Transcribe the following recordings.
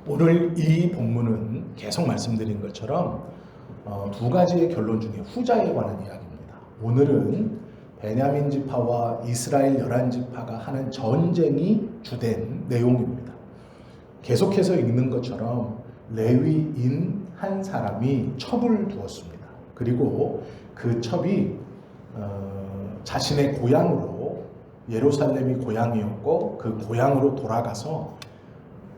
오늘 이 본문은 계속 말씀드린 것처럼 두 가지의 결론 중에 후자에 관한 이야기입니다. 오늘은 베냐민 지파와 이스라엘 11지파가 하는 전쟁이 주된 내용입니다. 계속해서 읽는 것처럼 레위인 한 사람이 첩을 두었습니다. 그리고 그 첩이 자신의 고향으로, 예루살렘이 고향이었고 그 고향으로 돌아가서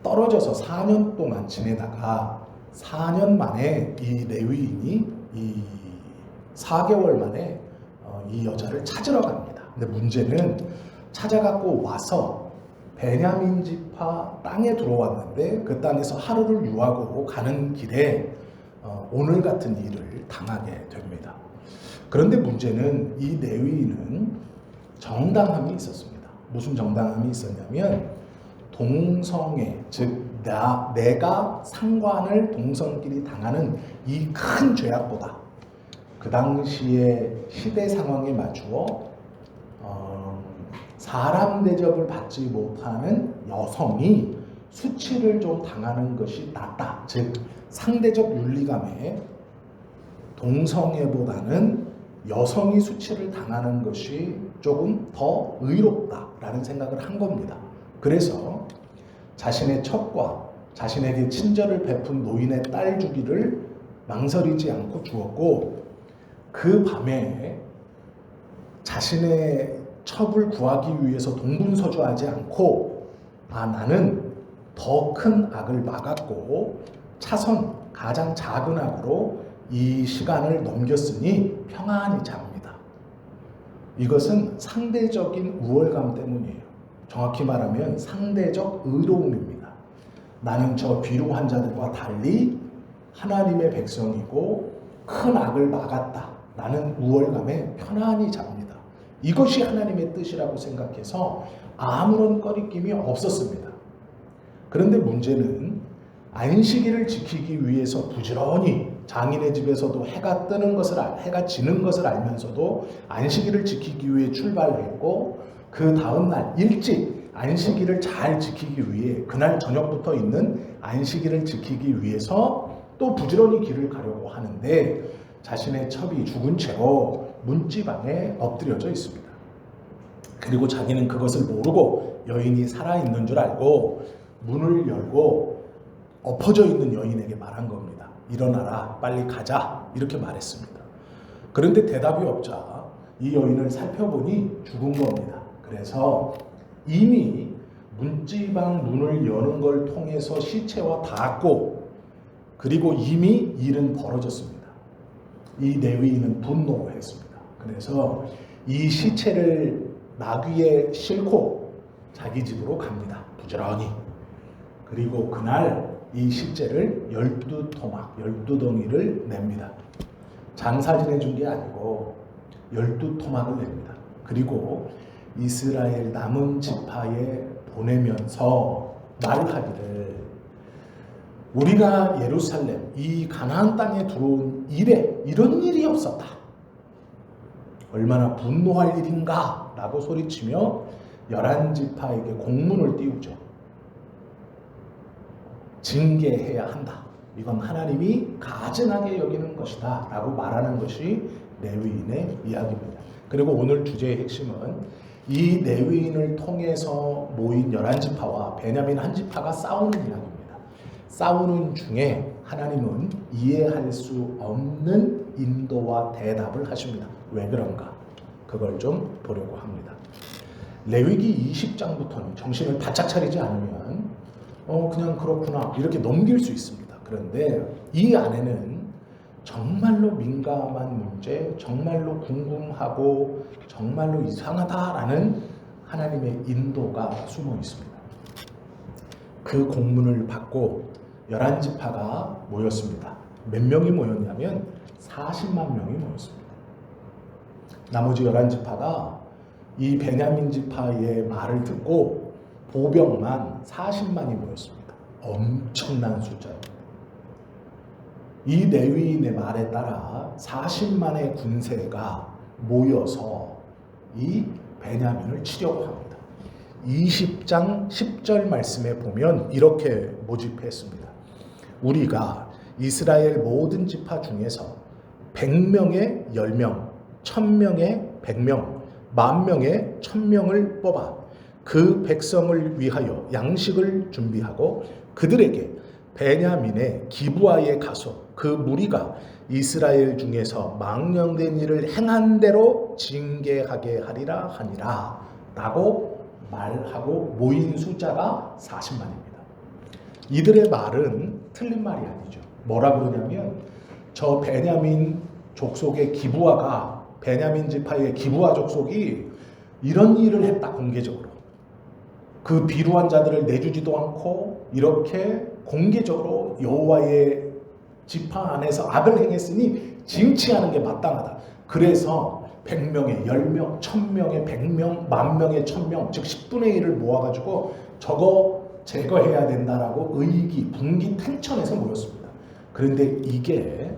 떨어져서 4년 동안 지내다가 4년 만에 이 레위인이 4개월 만에 이 여자를 찾으러 갑니다. 근데 문제는 찾아갖고 와서 베냐민 지파 땅에 들어왔는데 그 땅에서 하루를 유하고 가는 길에 오늘 같은 일을 당하게 됩니다. 그런데 문제는 이 레위인은 정당함이 있었습니다. 무슨 정당함이 있었냐면 동성애, 즉 내가 상관을 동성끼리 당하는 이 큰 죄악보다 그 당시의 시대 상황에 맞추어 사람 대접을 받지 못하는 여성이 수치를 좀 당하는 것이 낫다. 즉 상대적 윤리감에 동성애보다는 여성이 수치를 당하는 것이 조금 더 의롭다라는 생각을 한 겁니다. 그래서 자신의 첩과 자신에게 친절을 베푼 노인의 딸 주기를 망설이지 않고 주었고, 그 밤에 자신의 첩을 구하기 위해서 동분서주하지 않고 나는 더 큰 악을 막았고 차선 가장 작은 악으로 이 시간을 넘겼으니 평안히 잡니다. 이것은 상대적인 우월감 때문이에요. 정확히 말하면 상대적 의로움입니다. 나는 저 비루한 자들과 달리 하나님의 백성이고 큰 악을 막았다. 나는 우월감에 편안히 잡니다. 이것이 하나님의 뜻이라고 생각해서 아무런 꺼리낌이 없었습니다. 그런데 문제는 안식일을 지키기 위해서 부지런히 장인의 집에서도 해가 지는 것을 알면서도 안식일을 지키기 위해 출발했고, 그 다음날 일찍 안식일을 잘 지키기 위해 그날 저녁부터 있는 안식일을 지키기 위해서 또 부지런히 길을 가려고 하는데 자신의 첩이 죽은 채로 문지방에 엎드려져 있습니다. 그리고 자기는 그것을 모르고 여인이 살아있는 줄 알고 문을 열고 엎어져 있는 여인에게 말한 겁니다. 일어나라, 빨리 가자, 이렇게 말했습니다. 그런데 대답이 없자 이 여인을 살펴보니 죽은 겁니다. 그래서 이미 문지방 문을 여는 걸 통해서 시체와 닿았고, 그리고 이미 일은 벌어졌습니다. 이 레위인은 분노했습니다. 그래서 이 시체를 나귀에 싣고 자기 집으로 갑니다. 부지런히. 그리고 그날 이 시체를 12토막, 12덩이를 냅니다. 장사 지내준 게 아니고 12토막을 냅니다. 그리고 이스라엘 남은 지파에 보내면서 말하기를, 우리가 예루살렘 이 가나안 땅에 들어온 이래 이런 일이 없었다. 얼마나 분노할 일인가 라고 소리치며 11지파에게 공문을 띄우죠. 징계해야 한다. 이건 하나님이 가증하게 여기는 것이다 라고 말하는 것이 레위인의 이야기입니다. 그리고 오늘 주제의 핵심은 이 레위인을 통해서 모인 11지파와 베냐민 한 지파가 싸우는 이야기입니다. 싸우는 중에 하나님은 이해할 수 없는 인도와 대답을 하십니다. 왜 그런가? 그걸 좀 보려고 합니다. 레위기 20장부터는 정신을 바짝 차리지 않으면 그냥 그렇구나 이렇게 넘길 수 있습니다. 그런데 이 안에는 정말로 민감한 문제, 정말로 궁금하고 정말로 이상하다라는 하나님의 인도가 숨어 있습니다. 그 공문을 받고 11지파가 모였습니다. 몇 명이 모였냐면 40만 명이 모였습니다. 나머지 11지파가 이 베냐민 지파의 말을 듣고 보병만 40만이 모였습니다. 엄청난 숫자입니다. 이 레위인의 말에 따라 40만의 군세가 모여서 이 베냐민을 치려고 합니다. 20장 10절 말씀에 보면 이렇게 모집했습니다. 우리가 이스라엘 모든 지파 중에서 100명에 10명, 1000명에 100명, 10,000명에 1000명을 뽑아 그 백성을 위하여 양식을 준비하고 그들에게 베냐민의 기브아에 가서 그 무리가 이스라엘 중에서 망령된 일을 행한 대로 징계하게 하리라 하니라 라고 말하고 모인 숫자가 40만입니다. 이들의 말은 틀린 말이 아니죠. 뭐라 그러냐면 저 베냐민 족속의 기브아가 베냐민 지파의 기브아 족속이 이런 일을 했다. 공개적으로 그 비루한 자들을 내주지도 않고 이렇게 공개적으로 여호와의 지파 안에서 악을 행했으니 징치하는 게 마땅하다. 그래서 100명에 10명, 1000명에 100명, 10,000명에 1000명, 즉 10분의 1을 모아가지고 저거 제거해야 된다라고 의기, 분기탱천에서 모였습니다. 그런데 이게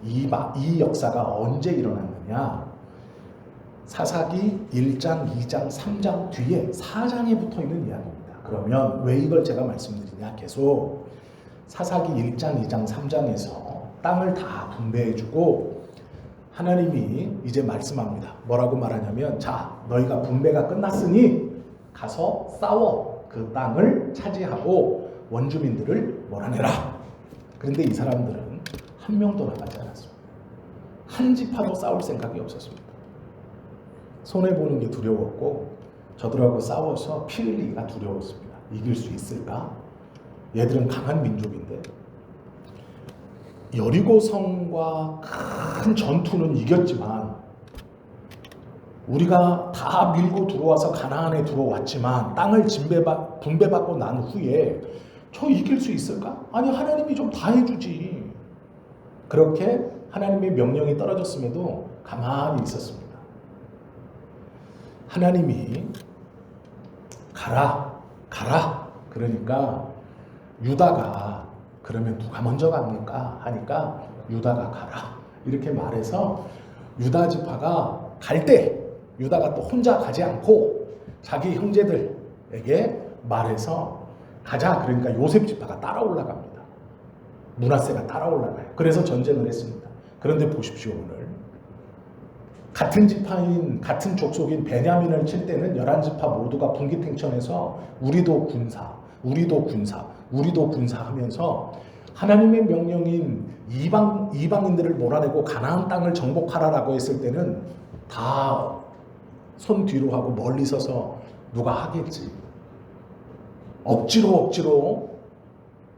이 역사가 언제 일어났느냐? 사사기 1장, 2장, 3장 뒤에 4장에 붙어 있는 이야기입니다. 그러면 왜 이걸 제가 말씀드리냐? 계속 사사기 1장, 2장, 3장에서 땅을 다 분배해주고 하나님이 이제 말씀합니다. 뭐라고 말하냐면 자, 너희가 분배가 끝났으니 가서 싸워 그 땅을 차지하고 원주민들을 몰아내라. 그런데 이 사람들은 한 명도 나가지 않았습니다. 한 지파도 싸울 생각이 없었습니다. 손해보는 게 두려웠고 저들하고 싸워서 피 흘리기가 두려웠습니다. 이길 수 있을까? 얘들은 강한 민족인데 여리고성과 큰 전투는 이겼지만 우리가 다 밀고 들어와서 가나안에 들어왔지만 땅을 분배받고 난 후에 저 이길 수 있을까? 아니 하나님이 좀 다 해주지. 그렇게 하나님의 명령이 떨어졌음에도 가만히 있었습니다. 하나님이 가라 그러니까 유다가 그러면 누가 먼저 갑니까? 하니까 유다가 가라 이렇게 말해서 유다 지파가 갈 때 유다가 또 혼자 가지 않고 자기 형제들에게 말해서 가자. 그러니까 요셉 지파가 따라 올라갑니다. 므낫세가 따라 올라가요. 그래서 전쟁을 했습니다. 그런데 보십시오. 오늘 같은 지파인 같은 족속인 베냐민을 칠 때는 11지파 모두가 분기탱천해서 우리도 군사 하면서 하나님의 명령인 이방인들을 몰아내고 가나안 땅을 정복하라라고 했을 때는 다 손 뒤로 하고 멀리 서서 누가 하겠지. 억지로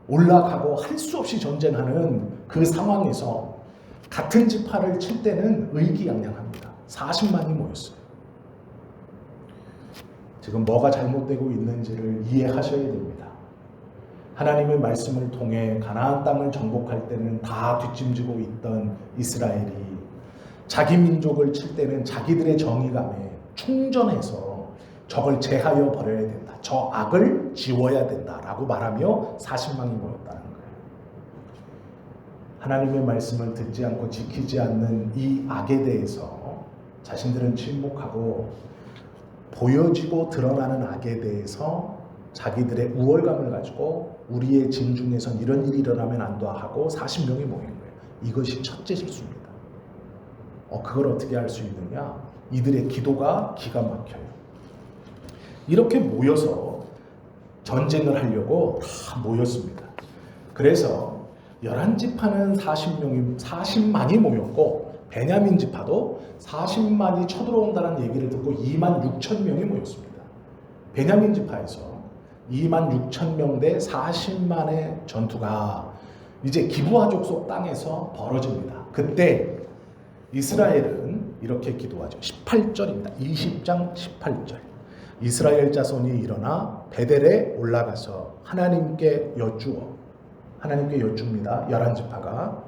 올라가고 할 수 없이 전쟁하는 그 상황에서 같은 지파를 칠 때는 의기양양합니다. 40만이 모였어요. 지금 뭐가 잘못되고 있는지를 이해하셔야 됩니다. 하나님의 말씀을 통해 가나안 땅을 정복할 때는 다 뒷짐지고 있던 이스라엘이 자기 민족을 칠 때는 자기들의 정의감에 충전해서 저걸 제하여 버려야 된다. 저 악을 지워야 된다라고 말하며 40만이 모였다는 거예요. 하나님의 말씀을 듣지 않고 지키지 않는 이 악에 대해서 자신들은 침묵하고 보여지고 드러나는 악에 대해서 자기들의 우월감을 가지고 우리의 진중에선 이런 일이 일어나면 안 돼 하고 40명이 모인 거예요. 이것이 첫째 실수입니다. 그걸 어떻게 할 수 있느냐? 이들의 기도가 기가 막혀요. 이렇게 모여서 전쟁을 하려고 다 모였습니다. 그래서 11지파는 40만이 모였고 베냐민 지파도 40만이 쳐들어온다는 얘기를 듣고 26,000명이 모였습니다. 베냐민 지파에서 26,000명 대 40만의 전투가 이제 기브아 족속 땅에서 벌어집니다. 그때 이스라엘은 이렇게 기도하죠. 18절입니다. 20장 18절. 이스라엘 자손이 일어나 베델에 올라가서 하나님께 여쭈입니다. 11지파가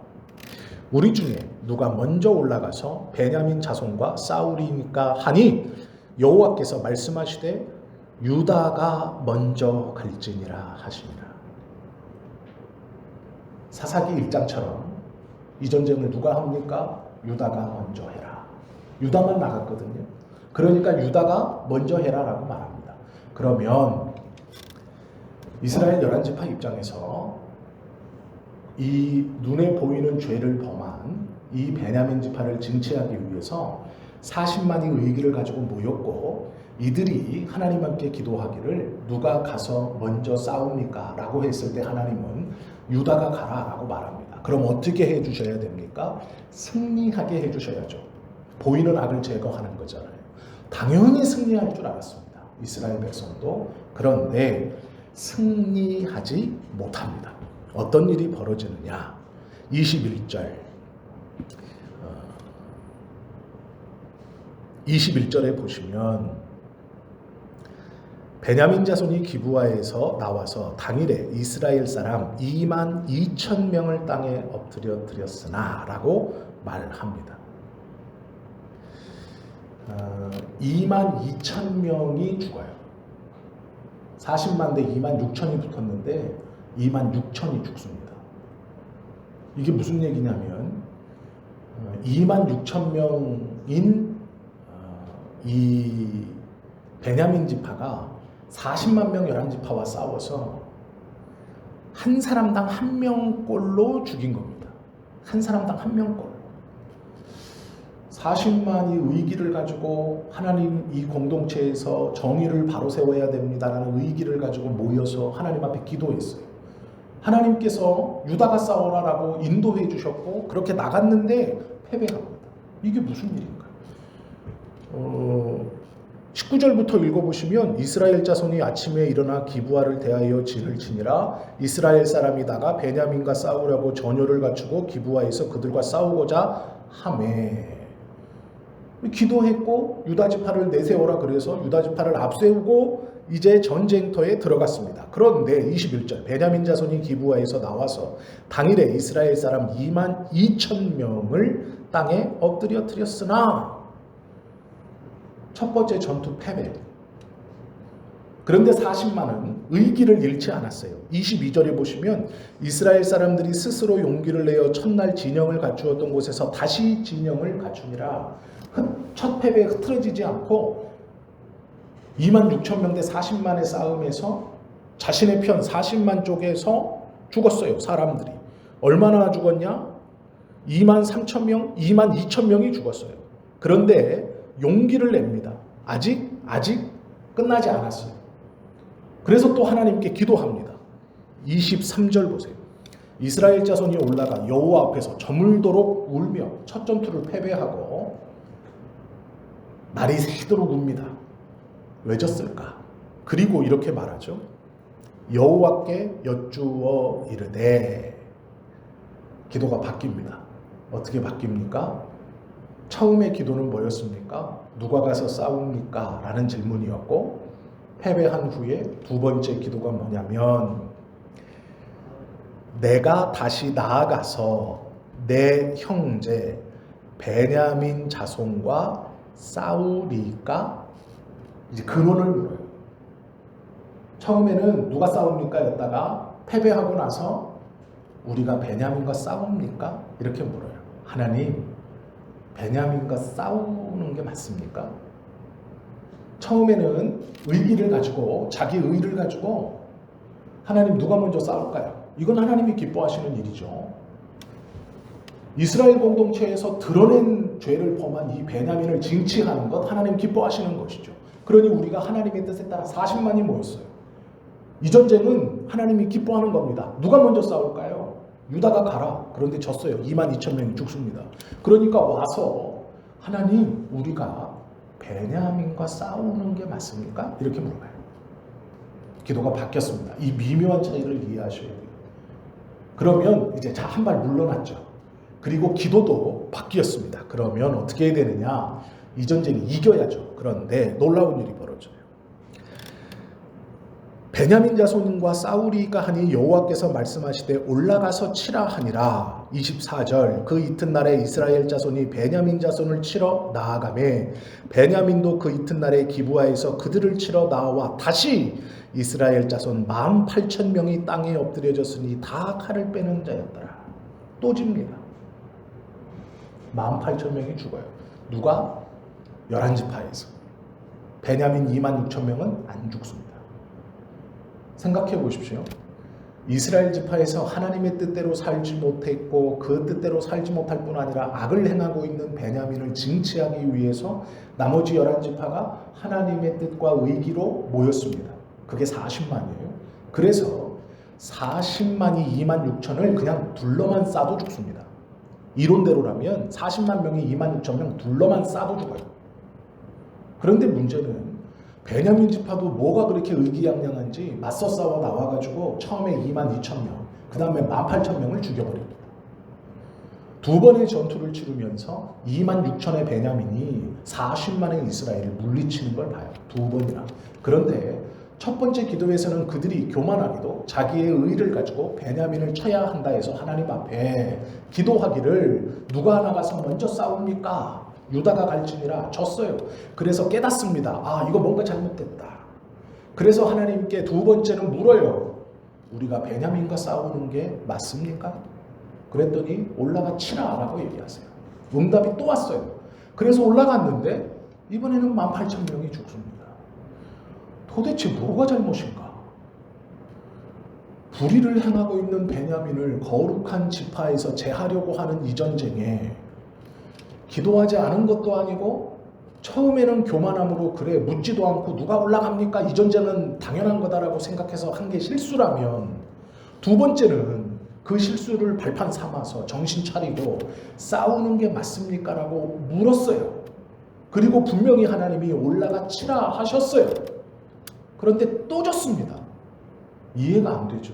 우리 중에 누가 먼저 올라가서 베냐민 자손과 싸우리니까 하니 여호와께서 말씀하시되 유다가 먼저 갈지니라 하시니라. 사사기 1장처럼 이 전쟁을 누가 합니까? 유다가 먼저 해라. 유다만 나갔거든요. 그러니까 유다가 먼저 해라라고 말합니다. 그러면 이스라엘 11지파 입장에서 이 눈에 보이는 죄를 범한 이 베냐민 지파를 징치하기 위해서 40만이 의기를 가지고 모였고 이들이 하나님 함께 기도하기를 누가 가서 먼저 싸웁니까? 라고 했을 때 하나님은 유다가 가라 라고 말합니다. 그럼 어떻게 해주셔야 됩니까? 승리하게 해주셔야죠. 보이는 악을 제거하는 거잖아요. 당연히 승리할 줄 알았습니다. 이스라엘 백성도. 그런데 승리하지 못합니다. 어떤 일이 벌어지느냐? 21절에 보시면 베냐민 자손이 기브아에서 나와서 당일에 이스라엘 사람 2만 2천 명을 땅에 엎드려 드렸으나 라고 말합니다. 2만 2천 명이 죽어요. 40만 대 2만 6천이 붙었는데 2만 6천이 죽습니다. 이게 무슨 얘기냐면 2만 6천 명인 이 베냐민 지파가 40만 명 11지파와 싸워서 한 사람당 한 명꼴로 죽인 겁니다. 한 사람당 한 명꼴. 40만이 의기를 가지고 하나님 이 공동체에서 정의를 바로 세워야 됩니다라는 의기를 가지고 모여서 하나님 앞에 기도했어요. 하나님께서 유다가 싸워라라고 인도해 주셨고 그렇게 나갔는데 패배합니다. 이게 무슨 일인가요? 19절부터 읽어보시면 이스라엘 자손이 아침에 일어나 기브아를 대하여 진을 치니라. 이스라엘 사람이 나가 베냐민과 싸우려고 전열을 갖추고 기브아에서 그들과 싸우고자 하매. 기도했고 유다지파를 내세워라 그래서 유다지파를 앞세우고 이제 전쟁터에 들어갔습니다. 그런데 21절 베냐민 자손이 기브아에서 나와서 당일에 이스라엘 사람 2만 2천 명을 땅에 엎드려 드렸으나 첫 번째 전투 패배. 그런데 40만은 의기를 잃지 않았어요. 22절에 보시면 이스라엘 사람들이 스스로 용기를 내어 첫날 진영을 갖추었던 곳에서 다시 진영을 갖추니라. 첫 패배에 흐트러지지 않고 2만 6천 명 대 40만의 싸움에서 자신의 편 40만 쪽에서 죽었어요. 사람들이. 얼마나 죽었냐? 2만 3천 명, 2만 2천 명이 죽었어요. 그런데 용기를 냅니다. 아직 끝나지 않았어요. 그래서 또 하나님께 기도합니다. 23절 보세요. 이스라엘 자손이 올라가 여호와 앞에서 저물도록 울며 첫 전투를 패배하고 날이 새도록 웁니다. 왜 졌을까? 그리고 이렇게 말하죠. 여호와께 여쭈어 이르되. 기도가 바뀝니다. 어떻게 바뀝니까? 처음의 기도는 뭐였습니까? 누가 가서 싸웁니까? 라는 질문이었고 패배한 후에 두 번째 기도가 뭐냐면 내가 다시 나아가서 내 형제 베냐민 자손과 싸우리까? 이제 근원을 물어요. 처음에는 누가 싸웁니까? 였다가 패배하고 나서 우리가 베냐민과 싸웁니까? 이렇게 물어요. 하나님 베냐민과 싸우는 게 맞습니까? 처음에는 의기를 가지고 자기 의를 가지고 하나님 누가 먼저 싸울까요? 이건 하나님이 기뻐하시는 일이죠. 이스라엘 공동체에서 드러낸 죄를 범한 이 베냐민을 징치하는 것 하나님 기뻐하시는 것이죠. 그러니 우리가 하나님의 뜻에 따라 40만이 모였어요. 이 전쟁은 하나님이 기뻐하는 겁니다. 누가 먼저 싸울까요? 유다가 가라. 그런데 졌어요. 2만 2천 명이 죽습니다. 그러니까 와서 하나님 우리가 베냐민과 싸우는 게 맞습니까? 이렇게 물어봐요. 기도가 바뀌었습니다. 이 미묘한 차이를 이해하셔야 돼요. 그러면 이제 자, 한 발 물러났죠. 그리고 기도도 바뀌었습니다. 그러면 어떻게 해야 되느냐? 이 전쟁이 이겨야죠. 그런데 놀라운 일이 벌어져요. 베냐민 자손과 싸우리까 하니 여호와께서 말씀하시되 올라가서 치라 하니라. 24절 그 이튿날에 이스라엘 자손이 베냐민 자손을 치러 나아가매 베냐민도 그 이튿날에 기브아에서 그들을 치러 나와 다시 이스라엘 자손 18,000명이 땅에 엎드려졌으니 다 칼을 빼는 자였더라. 또 집니다. 18,000명이 죽어요. 누가? 11지파에서. 베냐민 26,000명은 안 죽습니다. 생각해 보십시오. 이스라엘 지파에서 하나님의 뜻대로 살지 못했고 그 뜻대로 살지 못할 뿐 아니라 악을 행하고 있는 베냐민을 징치하기 위해서 나머지 11지파가 하나님의 뜻과 의기로 모였습니다. 그게 40만이에요. 그래서 40만이 2만 6천을 그냥 둘러만 싸도 죽습니다. 이론대로라면 40만 명이 2만 6천 명 둘러만 싸도 죽어요. 그런데 문제는 베냐민 지파도 뭐가 그렇게 의기양양한지 맞서 싸워 나와가지고 처음에 2만 2천 명, 그 다음에 1만 8천 명을 죽여버립니다. 두 번의 전투를 치르면서 2만 6천의 베냐민이 40만의 이스라엘을 물리치는 걸 봐요. 두 번이나. 그런데 첫 번째 기도에서는 그들이 교만하게도 자기의 의를 가지고 베냐민을 쳐야 한다 해서 하나님 앞에 기도하기를 누가 나가서 먼저 싸웁니까? 유다가 갈지니라 졌어요. 그래서 깨닫습니다. 아, 이거 뭔가 잘못됐다. 그래서 하나님께 두 번째는 물어요. 우리가 베냐민과 싸우는 게 맞습니까? 그랬더니 올라가 치라 라고 얘기하세요. 응답이 또 왔어요. 그래서 올라갔는데 이번에는 18,000명이 죽습니다. 도대체 뭐가 잘못인가? 불의를 행하고 있는 베냐민을 거룩한 지파에서 제하려고 하는 이 전쟁에 기도하지 않은 것도 아니고 처음에는 교만함으로 그래 묻지도 않고 누가 올라갑니까? 이 전쟁은 당연한 거다라고 생각해서 한 게 실수라면 두 번째는 그 실수를 발판 삼아서 정신 차리고 싸우는 게 맞습니까? 라고 물었어요. 그리고 분명히 하나님이 올라가 치라 하셨어요. 그런데 또 졌습니다. 이해가 안 되죠.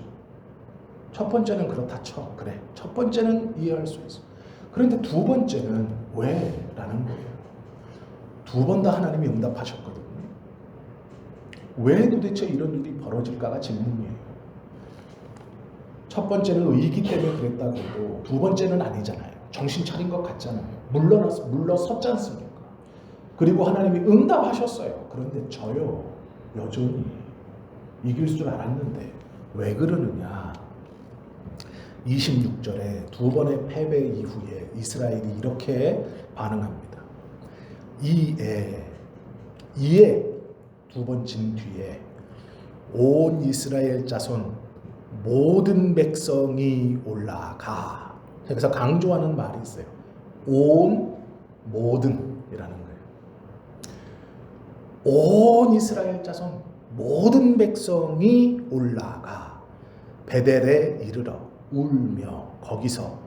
첫 번째는 그렇다 쳐. 그래. 첫 번째는 이해할 수 있어. 그런데 두 번째는 왜? 라는 거예요. 두 번 다 하나님이 응답하셨거든요. 왜 도대체 이런 일이 벌어질까가 질문이에요. 첫 번째는 의기 때문에 그랬다고 해도 두 번째는 아니잖아요. 정신 차린 것 같잖아요. 물러섰지 않습니까? 그리고 하나님이 응답하셨어요. 그런데 저요, 여전히 이길 줄 알았는데 왜 그러느냐. 26절에 두 번의 패배 이후에 이스라엘이 이렇게 반응합니다. 이에 두 번 진 뒤에 온 이스라엘 자손 모든 백성이 올라가. 여기서 강조하는 말이 있어요. 온 모든이라는 거예요. 온 이스라엘 자손 모든 백성이 올라가 베델에 이르러 울며 거기서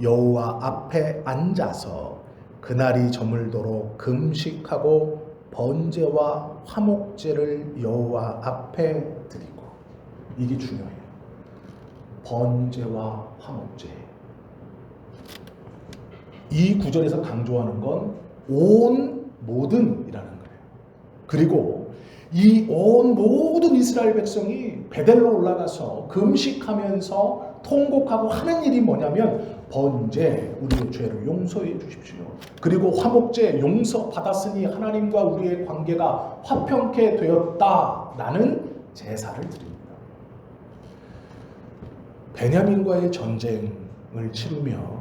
여호와 앞에 앉아서 그날이 저물도록 금식하고 번제와 화목제를 여호와 앞에 드리고. 이게 중요해요. 번제와 화목제. 이 구절에서 강조하는 건 온 모든이라는 거예요. 그리고 이 온 모든 이스라엘 백성이 베델로 올라가서 금식하면서 통곡하고 하는 일이 뭐냐면 번제, 우리의 죄를 용서해 주십시오. 그리고 화목제, 용서 받았으니 하나님과 우리의 관계가 화평케 되었다라는 제사를 드립니다. 베냐민과의 전쟁을 치르며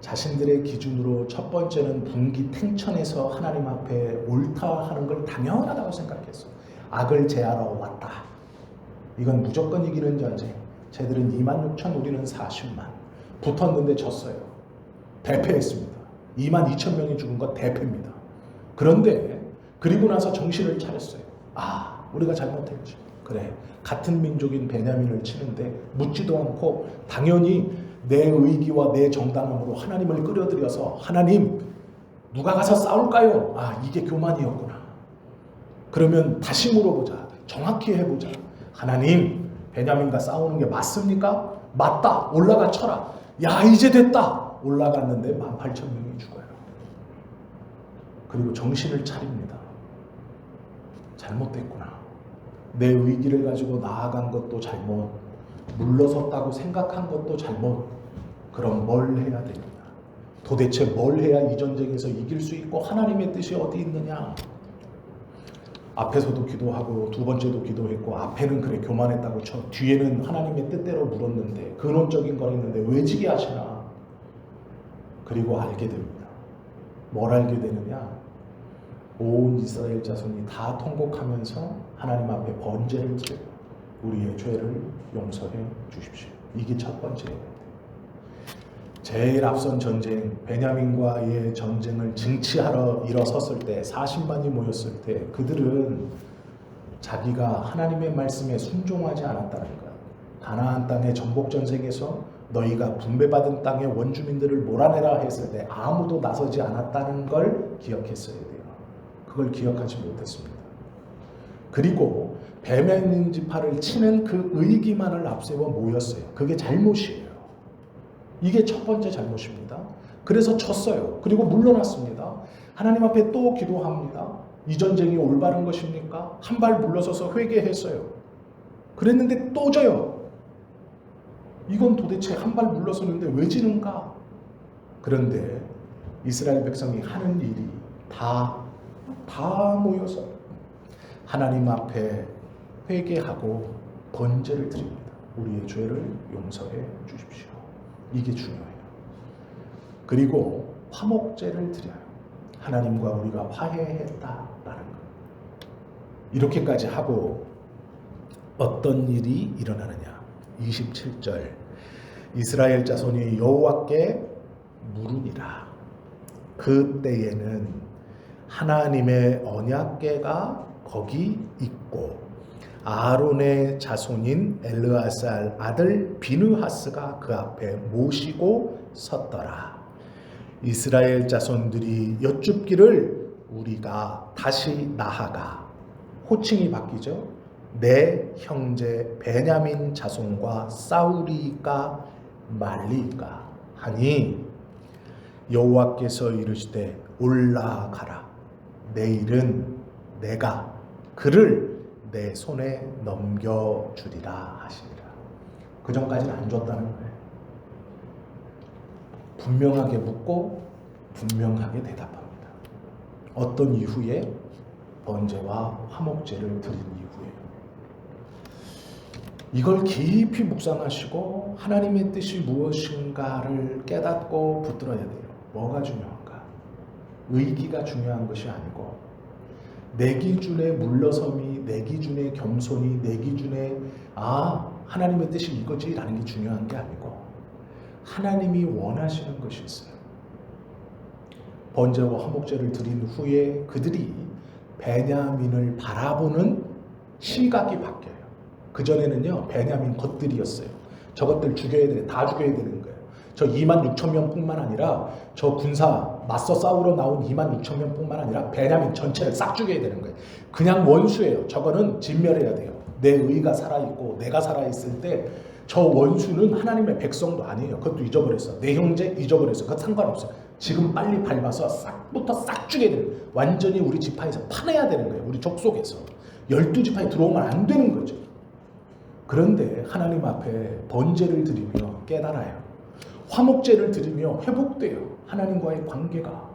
자신들의 기준으로 첫 번째는 분기 탱천에서 하나님 앞에 옳다 하는 걸 당연하다고 생각했어. 악을 제하러 왔다. 이건 무조건 이기는 전쟁. 쟤들은 2만 6천, 우리는 40만. 붙었는데 졌어요. 대패했습니다. 2만 2천 명이 죽은 건 대패입니다. 그런데 그리고 나서 정신을 차렸어요. 아, 우리가 잘못했지. 그래, 같은 민족인 베냐민을 치는데 묻지도 않고 당연히 내 의기와 내 정당함으로 하나님을 끌어들여서 하나님, 누가 가서 싸울까요? 아, 이게 교만이었구나. 그러면 다시 물어보자. 정확히 해보자. 하나님, 베냐민과 싸우는 게 맞습니까? 맞다. 올라가 쳐라. 야, 이제 됐다. 올라갔는데 18,000명이 죽어요. 그리고 정신을 차립니다. 잘못됐구나. 내 의기를 가지고 나아간 것도 잘못, 물러섰다고 생각한 것도 잘못. 그럼 뭘 해야 됩니까? 도대체 뭘 해야 이 전쟁에서 이길 수 있고 하나님의 뜻이 어디 있느냐? 앞에서도 기도하고 두 번째도 기도했고 앞에는 그래 교만했다고 쳐. 뒤에는 하나님의 뜻대로 물었는데 근원적인 거 있는데 왜 지게 하시나? 그리고 알게 됩니다. 뭘 알게 되느냐? 온 이스라엘 자손이 다 통곡하면서 하나님 앞에 번제를 드려요. 우리의 죄를 용서해 주십시오. 이게 첫 번째예요. 제일 앞선 전쟁, 베냐민과의 전쟁을 징치하러 일어섰을 때 40만이 모였을 때 그들은 자기가 하나님의 말씀에 순종하지 않았다는 것, 가나안 땅의 정복 전쟁에서 너희가 분배받은 땅의 원주민들을 몰아내라 했을 때 아무도 나서지 않았다는 걸 기억했어야 돼요. 그걸 기억하지 못했습니다. 그리고 베냐민 지파를 치는 그 의기만을 앞세워 모였어요. 그게 잘못이에요. 이게 첫 번째 잘못입니다. 그래서 쳤어요. 그리고 물러났습니다. 하나님 앞에 또 기도합니다. 이 전쟁이 올바른 것입니까? 한 발 물러서서 회개했어요. 그랬는데 또 져요. 이건 도대체 한 발 물러서는데 왜 지는가? 그런데 이스라엘 백성이 하는 일이 다 모여서 하나님 앞에 회개하고 번제를 드립니다. 우리의 죄를 용서해 주십시오. 이게 중요해요. 그리고 화목제를 드려요. 하나님과 우리가 화해했다라는 것. 이렇게까지 하고 어떤 일이 일어나느냐? 27절 이스라엘 자손이 여호와께 물으니라. 그때에는 하나님의 언약궤가 거기 있고 아론의 자손인 엘르아살 아들 비느하스가 그 앞에 모시고 섰더라. 이스라엘 자손들이 여쭙기를 우리가 다시 나아가, 호칭이 바뀌죠. 내 형제 베냐민 자손과 싸우리까 말리까 하니 여호와께서 이르시되 올라가라. 내일은 내가 그를 내 손에 넘겨주리라 하시니라. 그 전까지는 안 줬다는 거예요. 분명하게 묻고 분명하게 대답합니다. 어떤 이후에? 번제와 화목제를 드린 이후에. 이걸 깊이 묵상하시고 하나님의 뜻이 무엇인가를 깨닫고 붙들어야 돼요. 뭐가 중요한가? 의기가 중요한 것이 아니고 내 기준에 물러섬이, 내 기준에 겸손이, 내 기준에 하나님의 뜻이 이거지라는 게 중요한 게 아니고 하나님이 원하시는 것이 있어요. 번제와 화목제를 드린 후에 그들이 베냐민을 바라보는 시각이 바뀌어요. 그전에는요, 베냐민 것들이었어요. 저것들 죽여야 돼, 다 죽여야 되는 거예요. 저 2만 6천 명뿐만 아니라 저 군사 맞서 싸우러 나온 2만 6천 명뿐만 아니라 베냐민 전체를 싹 죽여야 되는 거예요. 그냥 원수예요. 저거는 진멸해야 돼요. 내 의가 살아있고 내가 살아있을 때 저 원수는 하나님의 백성도 아니에요. 그것도 잊어버렸어. 내 형제 잊어버렸어. 그거 상관없어. 지금 빨리 밟아서 싹 죽여야 되는 거예요. 완전히 우리 지파에서 파내야 되는 거예요. 우리 족속에서 12지파에 들어오면 안 되는 거죠. 그런데 하나님 앞에 번제를 드리며 깨달아요. 화목제를 드리며 회복돼요. 하나님과의 관계가.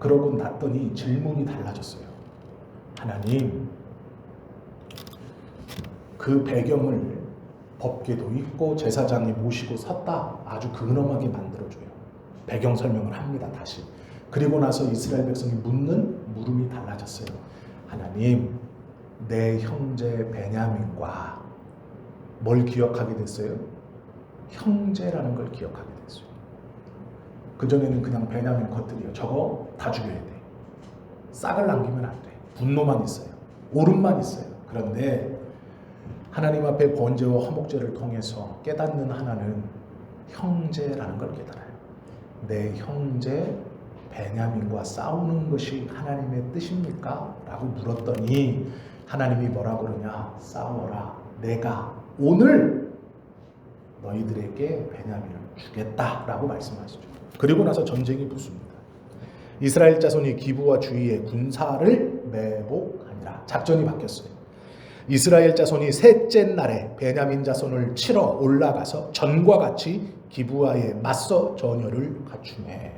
그러고 났더니 질문이 달라졌어요. 하나님, 그 배경을 법궤도 있고 제사장이 모시고 섰다. 아주 근엄하게 만들어줘요. 배경 설명을 합니다. 다시. 그리고 나서 이스라엘 백성이 묻는 물음이 달라졌어요. 하나님, 내 형제 베냐민과 뭘 기억하게 됐어요? 형제라는 걸 기억하게 됐어요. 그전에는 그냥 베냐민 것들이요. 저거 다 죽여야 돼. 싹을 남기면 안 돼. 분노만 있어요. 오름만 있어요. 그런데 하나님 앞에 번제와 화목제를 통해서 깨닫는 하나는 형제라는 걸 깨달아요. 내 형제 베냐민과 싸우는 것이 하나님의 뜻입니까? 라고 물었더니 하나님이 뭐라고 그러냐? 싸워라. 내가 오늘 너희들에게 베냐민을 주겠다라고 말씀하시죠. 그리고 나서 전쟁이 붙습니다. 이스라엘 자손이 기브와 주위의 군사를 매복하니라. 작전이 바뀌었어요. 이스라엘 자손이 셋째 날에 베냐민 자손을 치러 올라가서 전과 같이 기브와에 맞서 전열을 갖추매.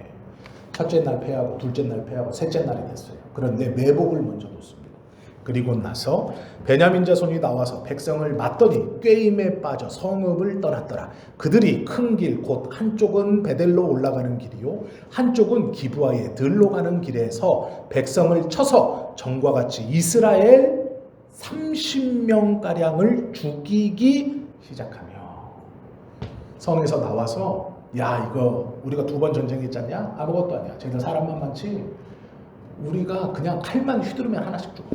첫째 날 패하고 둘째 날 패하고 셋째 날이 됐어요. 그런데 매복을 먼저 놓습니다. 그리고 나서 베냐민 자손이 나와서 백성을 맞더니 꾀임에 빠져 성읍을 떠났더라. 그들이 큰 길, 곧 한쪽은 베델로 올라가는 길이요 한쪽은 기브와에 들로 가는 길에서 백성을 쳐서 전과 같이 이스라엘 30명가량을 죽이기 시작하며 성에서 나와서 야 이거 우리가 2번 전쟁했잖냐? 아무것도 아니야. 쟤들 사람만 많지. 우리가 그냥 칼만 휘두르면 하나씩 죽어.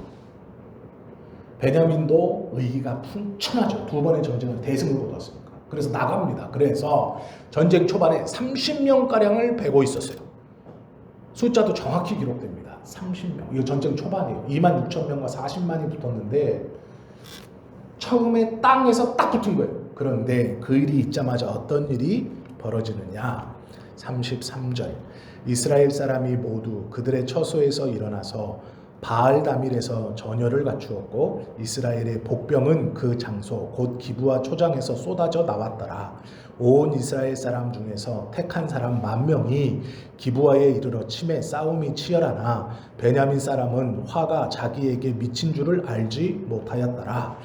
베냐민도 의기가 풍천하죠. 2번의 전쟁을 대승을 거뒀으니까. 그래서 나갑니다. 그래서 전쟁 초반에 30명가량을 베고 있었어요. 숫자도 정확히 기록됩니다. 30명. 이거 전쟁 초반이에요. 26,000명과 40만이 붙었는데 처음에 땅에서 딱 붙은 거예요. 그런데 그 일이 있자마자 어떤 일이 벌어지느냐. 33절 이스라엘 사람이 모두 그들의 처소에서 일어나서 바알다밀에서 전열을 갖추었고 이스라엘의 복병은 그 장소 곧 기브아 초장에서 쏟아져 나왔더라. 온 이스라엘 사람 중에서 택한 사람 10,000명이 기브아에 이르러 침에 싸움이 치열하나 베냐민 사람은 화가 자기에게 미친 줄을 알지 못하였더라.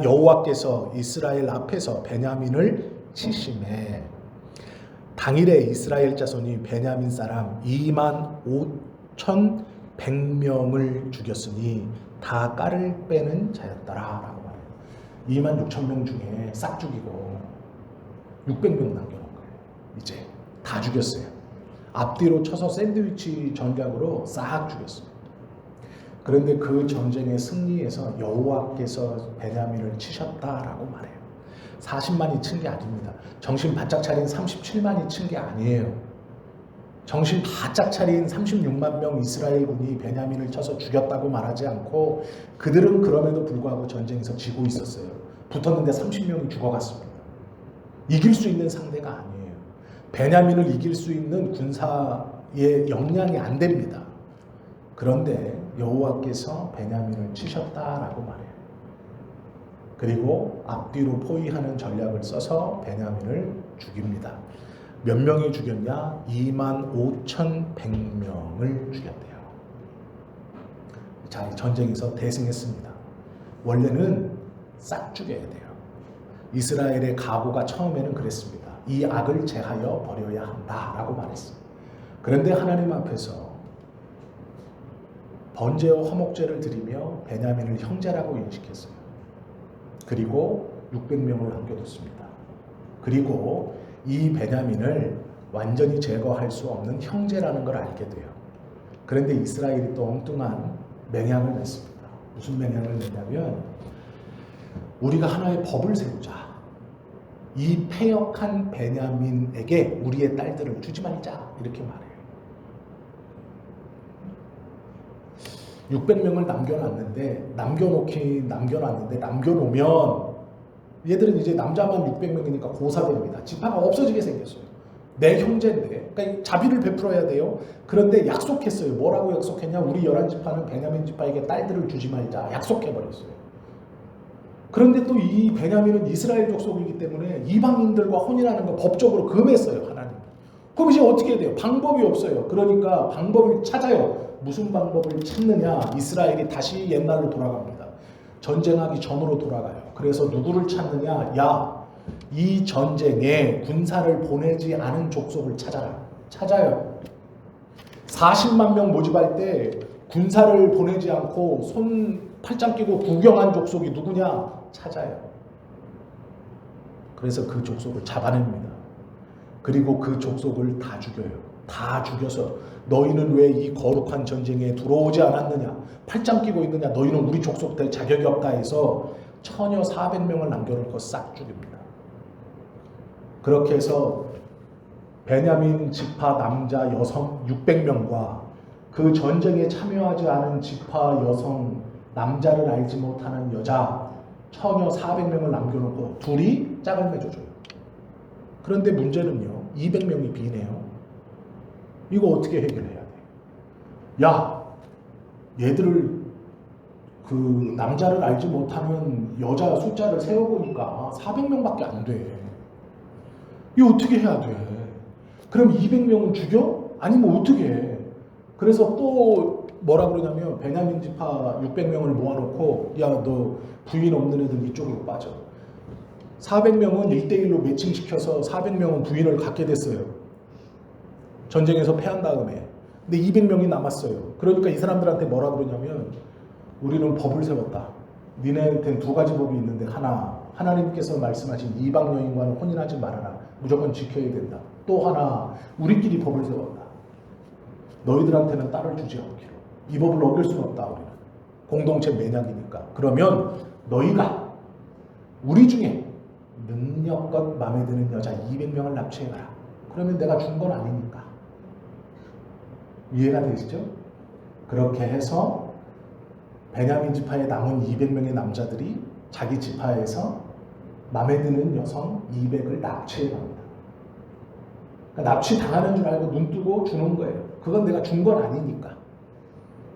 여호와께서 이스라엘 앞에서 베냐민을 치심해 당일에 이스라엘 자손이 베냐민 사람 25,100명을 죽였으니 다 깔을 빼는 자였더라 라고 말해요. 26,000명 중에 싹 죽이고 600명 남겨놓은 거예요. 이제 다 죽였어요. 앞뒤로 쳐서 샌드위치 전략으로 싹 죽였어요. 그런데 그 전쟁의 승리에서 여호와께서 베냐민을 치셨다라고 말해요. 40만이 친 게 아닙니다. 정신 바짝 차린 37만이 친 게 아니에요. 정신 바짝 차린 36만 명 이스라엘군이 베냐민을 쳐서 죽였다고 말하지 않고 그들은 그럼에도 불구하고 전쟁에서 지고 있었어요. 붙었는데 30명이 죽어갔습니다. 이길 수 있는 상대가 아니에요. 베냐민을 이길 수 있는 군사의 역량이 안 됩니다. 그런데 여호와께서 베냐민을 치셨다라고 말해요. 그리고 앞뒤로 포위하는 전략을 써서 베냐민을 죽입니다. 몇 명이 죽였냐? 25,100명을 죽였대요. 자, 전쟁에서 대승했습니다. 원래는 싹 죽여야 돼요. 이스라엘의 각오가 처음에는 그랬습니다. 이 악을 제하여 버려야 한다라고 말했어요. 그런데 하나님 앞에서 번제와 화목제를 드리며 베냐민을 형제라고 인식했어요. 그리고 600명을 남겨뒀습니다. 그리고 이 베냐민을 완전히 제거할 수 없는 형제라는 걸 알게 돼요. 그런데 이스라엘이 또 엉뚱한 맹약을 냈습니다. 무슨 맹약을 냈냐면 우리가 하나의 법을 세우자. 이 패역한 베냐민에게 우리의 딸들을 주지 말자. 이렇게 말해요. 600명을 남겨놓으면 얘들은 이제 남자만 600명이니까 고사됩니다. 지파가 없어지게 생겼어요. 내 형제인데 그러니까 자비를 베풀어야 돼요. 그런데 약속했어요. 뭐라고 약속했냐? 우리 11지파는 베냐민 지파에게 딸들을 주지 말자. 약속해버렸어요. 그런데 또 이 베냐민은 이스라엘 족속이기 때문에 이방인들과 혼인하는 거 법적으로 금했어요. 하나님. 그럼 이제 어떻게 해야 돼요? 방법이 없어요. 그러니까 방법을 찾아요. 무슨 방법을 찾느냐? 이스라엘이 다시 옛날로 돌아갑니다. 전쟁하기 전으로 돌아가요. 그래서 누구를 찾느냐? 야, 이 전쟁에 군사를 보내지 않은 족속을 찾아라. 찾아요. 40만 명 모집할 때 군사를 보내지 않고 손 팔짱 끼고 구경한 족속이 누구냐? 찾아요. 그래서 그 족속을 잡아냅니다. 그리고 그 족속을 다 죽여요. 다 죽여서 너희는 왜 이 거룩한 전쟁에 들어오지 않았느냐? 팔짱 끼고 있느냐? 너희는 우리 족속 될 자격이 없다 해서 처녀 400명을 남겨놓고 싹 죽입니다. 그렇게 해서 베냐민 지파 남자 여성 600명과 그 전쟁에 참여하지 않은 지파 여성 남자를 알지 못하는 여자 처녀 400명을 남겨놓고 둘이 짝을 맺어줘요. 그런데 문제는요. 200명이 비네요. 이거 어떻게 해결해야 돼? 야, 얘들을 그 남자를 알지 못하는 여자 숫자를 세워보니까 400명밖에 안 돼. 이거 어떻게 해야 돼? 그럼 200명은 죽여? 아니면 어떻게 해? 그래서 또 뭐라 그러냐면 베냐민 지파 600명을 모아놓고 야, 너 부인 없는 애들 이쪽으로 빠져. 400명은 1대1로 매칭시켜서 400명은 부인을 갖게 됐어요. 전쟁에서 패한 다음에. 근데 200명이 남았어요. 그러니까 이 사람들한테 뭐라 그러냐면 우리는 법을 세웠다. 니네한테는 두 가지 법이 있는데 하나, 하나님께서 말씀하신 이방 여인과는 혼인하지 말아라. 무조건 지켜야 된다. 또 하나, 우리끼리 법을 세웠다. 너희들한테는 딸을 주지 않기로. 이 법을 어길 수는 없다. 우리는 공동체 매약이니까. 그러면 너희가 우리 중에 능력껏 마음에 드는 여자 200명을 납치해가라. 그러면 내가 준 건 아니니까. 이해가 되시죠? 그렇게 해서 베냐민 지파에 남은 200명의 남자들이 자기 지파에서 마음에 드는 여성 200을 납치해갑니다. 그러니까 납치 당하는 줄 알고 눈 뜨고 주는 거예요. 그건 내가 준 건 아니니까.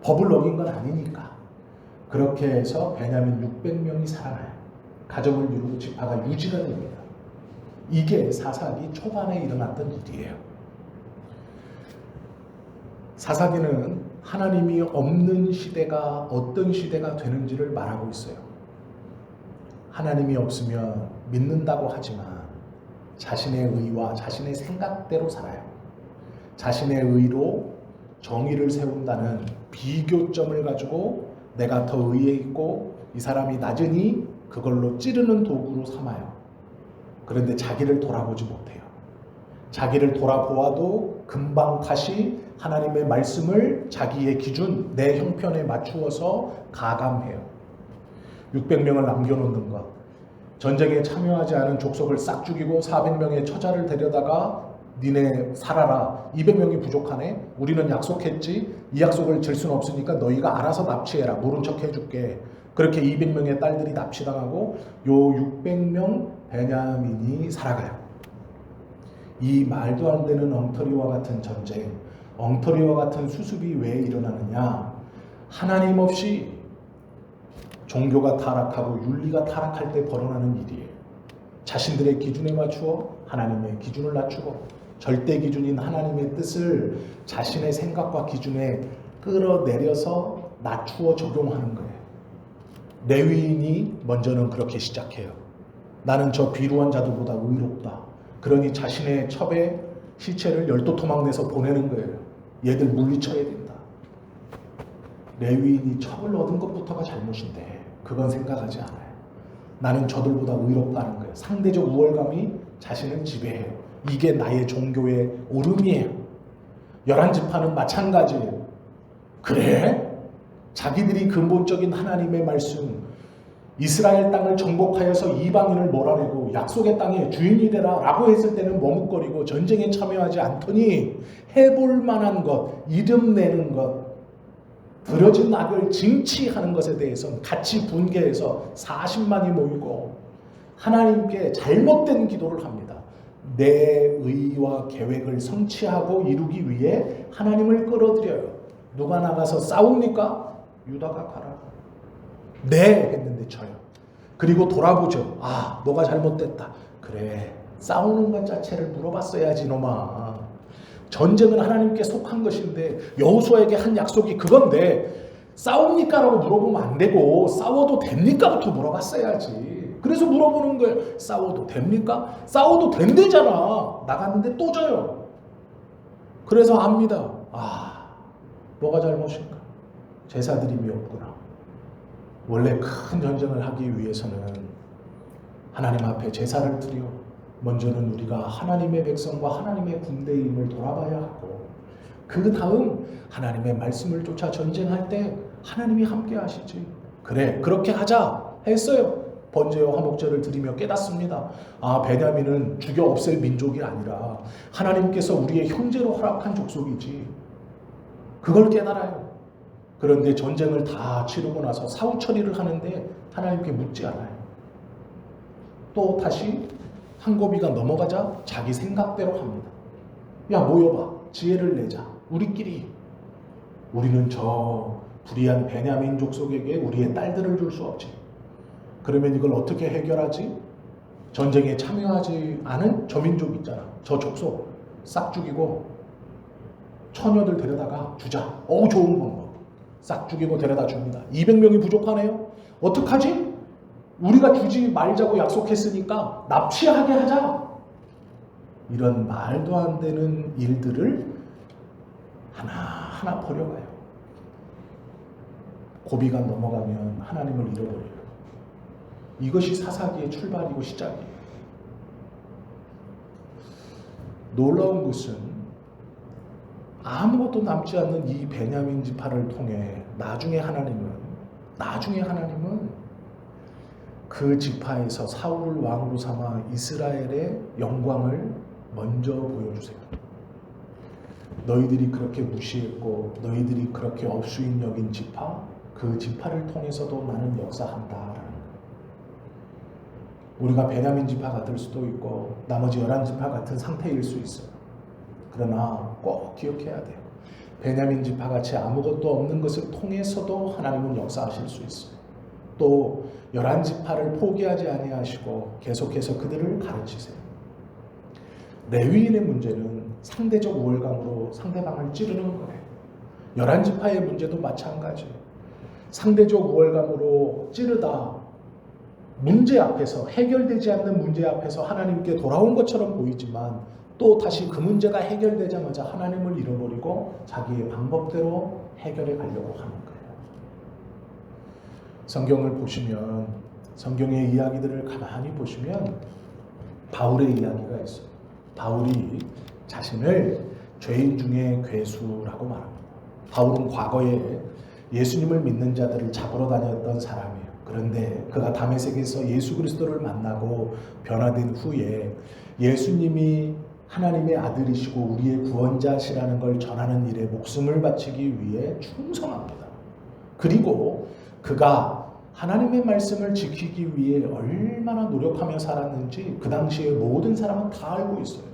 법을 어긴 건 아니니까. 그렇게 해서 베냐민 600명이 살아나요. 가족을 이루고 지파가 유지가 됩니다. 이게 사사기 초반에 일어났던 일이에요. 사사기는 하나님이 없는 시대가 어떤 시대가 되는지를 말하고 있어요. 하나님이 없으면 믿는다고 하지만 자신의 의와 자신의 생각대로 살아요. 자신의 의로 정의를 세운다는 비교점을 가지고 내가 더 의에 있고 이 사람이 낮으니 그걸로 찌르는 도구로 삼아요. 그런데 자기를 돌아보지 못해요. 자기를 돌아보아도 금방 다시 하나님의 말씀을 자기의 기준, 내 형편에 맞추어서 가감해요. 600명을 남겨놓는 것, 전쟁에 참여하지 않은 족속을 싹 죽이고 400명의 처자를 데려다가 니네 살아라. 200명이 부족하네. 우리는 약속했지. 이 약속을 질 수는 없으니까 너희가 알아서 납치해라. 모른 척 해줄게. 그렇게 200명의 딸들이 납치당하고 요 600명 베냐민이 살아가요. 이 말도 안 되는 엉터리와 같은 전쟁, 엉터리와 같은 수습이 왜 일어나느냐? 하나님 없이 종교가 타락하고 윤리가 타락할 때 벌어나는 일이에요. 자신들의 기준에 맞추어 하나님의 기준을 낮추고 절대 기준인 하나님의 뜻을 자신의 생각과 기준에 끌어내려서 낮추어 적용하는 거예요. 레위인이 먼저는 그렇게 시작해요. 나는 저 비루한 자들보다 의롭다. 그러니 자신의 첩의 시체를 열도토막 내서 보내는 거예요. 얘들 물리쳐야 된다. 레위인이 첩을 얻은 것부터가 잘못인데 그건 생각하지 않아요. 나는 저들보다 의롭다는 거예요. 상대적 우월감이 자신을 지배해요. 이게 나의 종교의 오름이에요. 11지파는 마찬가지예요. 그래? 자기들이 근본적인 하나님의 말씀, 이스라엘 땅을 정복하여서 이방인을 몰아내고 약속의 땅의 주인이 되라 라고 했을 때는 머뭇거리고 전쟁에 참여하지 않더니 해볼 만한 것, 이름 내는 것, 들여진 악을 징치하는 것에 대해서는 같이 분개해서 40만이 모이고 하나님께 잘못된 기도를 합니다. 내 의와 계획을 성취하고 이루기 위해 하나님을 끌어들여요. 누가 나가서 싸웁니까? 유다가 가라. 네 했는데 쳐요. 그리고 돌아보죠. 아, 뭐가 잘못됐다. 그래, 싸우는 것 자체를 물어봤어야지 놈아. 전쟁은 하나님께 속한 것인데 여호수아에게 한 약속이 그건데 싸웁니까? 라고 물어보면 안 되고 싸워도 됩니까? 부터 물어봤어야지. 그래서 물어보는 거예요. 싸워도 됩니까? 싸워도 된대잖아. 나갔는데 또 져요. 그래서 압니다. 아, 뭐가 잘못인가? 제사드림이 없구나. 원래 큰 전쟁을 하기 위해서는 하나님 앞에 제사를 드려 먼저는 우리가 하나님의 백성과 하나님의 군대임을 돌아봐야 하고 그 다음 하나님의 말씀을 쫓아 전쟁할 때 하나님이 함께 하시지. 그래, 그렇게 하자 했어요. 번제와 화목제를 드리며 깨닫습니다. 아, 베냐민은 죽여 없앨 민족이 아니라 하나님께서 우리의 형제로 허락한 족속이지. 그걸 깨달아요. 그런데 전쟁을 다 치르고 나서 사후 처리를 하는데 하나님께 묻지 않아요. 또 다시 한 고비가 넘어가자 자기 생각대로 합니다. 야, 모여봐. 지혜를 내자. 우리끼리. 우리는 저 불의한 베냐민 족속에게 우리의 딸들을 줄 수 없지. 그러면 이걸 어떻게 해결하지? 전쟁에 참여하지 않은 저 민족 있잖아. 저 족속 싹 죽이고 처녀들 데려다가 주자. 어우, 좋은 방법. 싹 죽이고 데려다 줍니다. 200명이 부족하네요. 어떡하지? 우리가 주지 말자고 약속했으니까 납치하게 하자. 이런 말도 안 되는 일들을 하나하나 버려가요. 고비가 넘어가면 하나님을 잃어버려요. 이것이 사사기의 출발이고 시작이에요. 놀라운 것은 아무것도 남지 않는 이 베냐민 지파를 통해 나중에 하나님은 그 지파에서 사울을 왕으로 삼아 이스라엘의 영광을 먼저 보여주세요. 너희들이 그렇게 무시했고 너희들이 그렇게 업수인 여긴 지파, 그 지파를 통해서도 나는 역사한다라는 거예요. 우리가 베냐민 지파 같을 수도 있고 나머지 11지파 같은 상태일 수 있어요. 그러나 꼭 기억해야 돼요. 베냐민 지파같이 아무것도 없는 것을 통해서도 하나님은 역사하실 수 있어요. 또 11지파를 포기하지 아니하시고 계속해서 그들을 가르치세요. 레위인의 문제는 상대적 우월감으로 상대방을 찌르는 거예요. 11지파의 문제도 마찬가지예요. 상대적 우월감으로 찌르다 문제 앞에서, 해결되지 않는 문제 앞에서 하나님께 돌아온 것처럼 보이지만 또 다시 그 문제가 해결되자마자 하나님을 잃어버리고 자기의 방법대로 해결해 가려고 하는 거예요. 성경을 보시면, 성경의 이야기들을 가만히 보시면 바울의 이야기가 있어요. 바울이 자신을 죄인 중에 괴수라고 말합니다. 바울은 과거에 예수님을 믿는 자들을 잡으러 다녔던 사람이에요. 그런데 그가 다메섹에서 예수 그리스도를 만나고 변화된 후에 예수님이 하나님의 아들이시고 우리의 구원자시라는 걸 전하는 일에 목숨을 바치기 위해 충성합니다. 그리고 그가 하나님의 말씀을 지키기 위해 얼마나 노력하며 살았는지 그 당시에 모든 사람은 다 알고 있어요.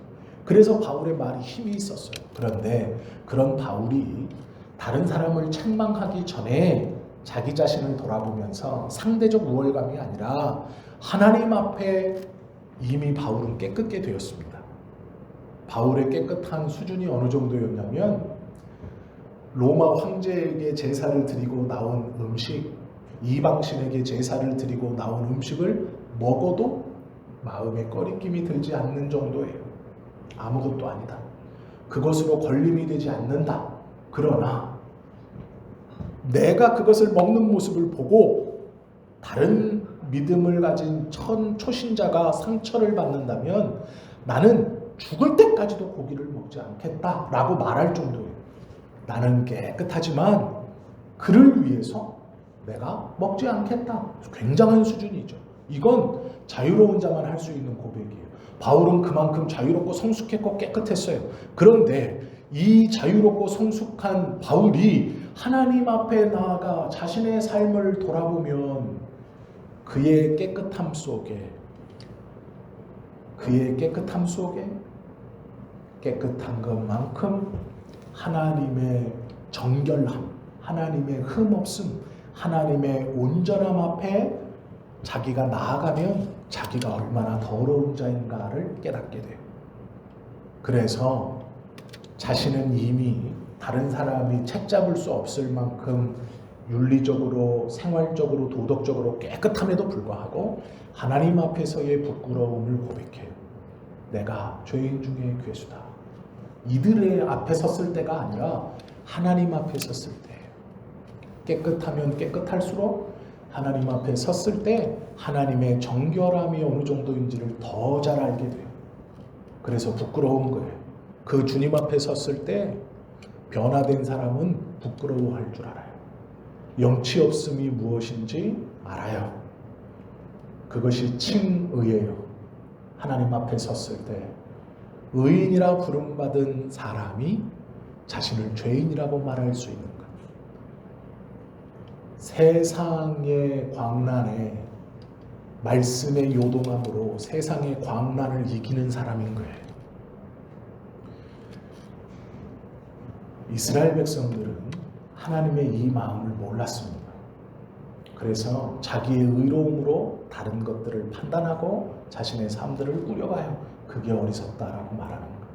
그래서 바울의 말이 힘이 있었어요. 그런데 그런 바울이 다른 사람을 책망하기 전에 자기 자신을 돌아보면서 상대적 우월감이 아니라 하나님 앞에 이미 바울은 깨끗게 되었습니다. 바울의 깨끗한 수준이 어느 정도였냐면 로마 황제에게 제사를 드리고 나온 음식, 이방신에게 제사를 드리고 나온 음식을 먹어도 마음에 꺼리낌이 들지 않는 정도예요. 아무것도 아니다. 그것으로 걸림이 되지 않는다. 그러나 내가 그것을 먹는 모습을 보고 다른 믿음을 가진 초신자가 상처를 받는다면 나는 죽을 때까지도 고기를 먹지 않겠다라고 말할 정도예요. 나는 깨끗하지만 그를 위해서 내가 먹지 않겠다. 굉장한 수준이죠. 이건 자유로운 자만 할 수 있는 고백이에요. 바울은 그만큼 자유롭고 성숙했고 깨끗했어요. 그런데 이 자유롭고 성숙한 바울이 하나님 앞에 나아가 자신의 삶을 돌아보면 그의 깨끗함 속에 깨끗한 것만큼 하나님의 정결함, 하나님의 흠없음, 하나님의 온전함 앞에 자기가 나아가면 자기가 얼마나 더러운 자인가를 깨닫게 돼요. 그래서 자신은 이미 다른 사람이 책잡을 수 없을 만큼 윤리적으로, 생활적으로, 도덕적으로 깨끗함에도 불구하고 하나님 앞에서의 부끄러움을 고백해요. 내가 죄인 중에 괴수다. 이들의 앞에 섰을 때가 아니라 하나님 앞에 섰을 때예요. 깨끗하면 깨끗할수록 하나님 앞에 섰을 때 하나님의 정결함이 어느 정도인지를 더 잘 알게 돼요. 그래서 부끄러운 거예요. 그 주님 앞에 섰을 때 변화된 사람은 부끄러워할 줄 알아요. 영치 없음이 무엇인지 알아요. 그것이 칭의예요. 하나님 앞에 섰을 때 의인이라 부름받은 사람이 자신을 죄인이라고 말할 수 있는 것. 세상의 광란에 말씀의 요동함으로 세상의 광란을 이기는 사람인 거예요. 이스라엘 백성들은 하나님의 이 마음을 몰랐습니다. 그래서 자기의 의로움으로 다른 것들을 판단하고 자신의 삶들을 꾸려가요. 그게 어리석다라고 말하는 거예요.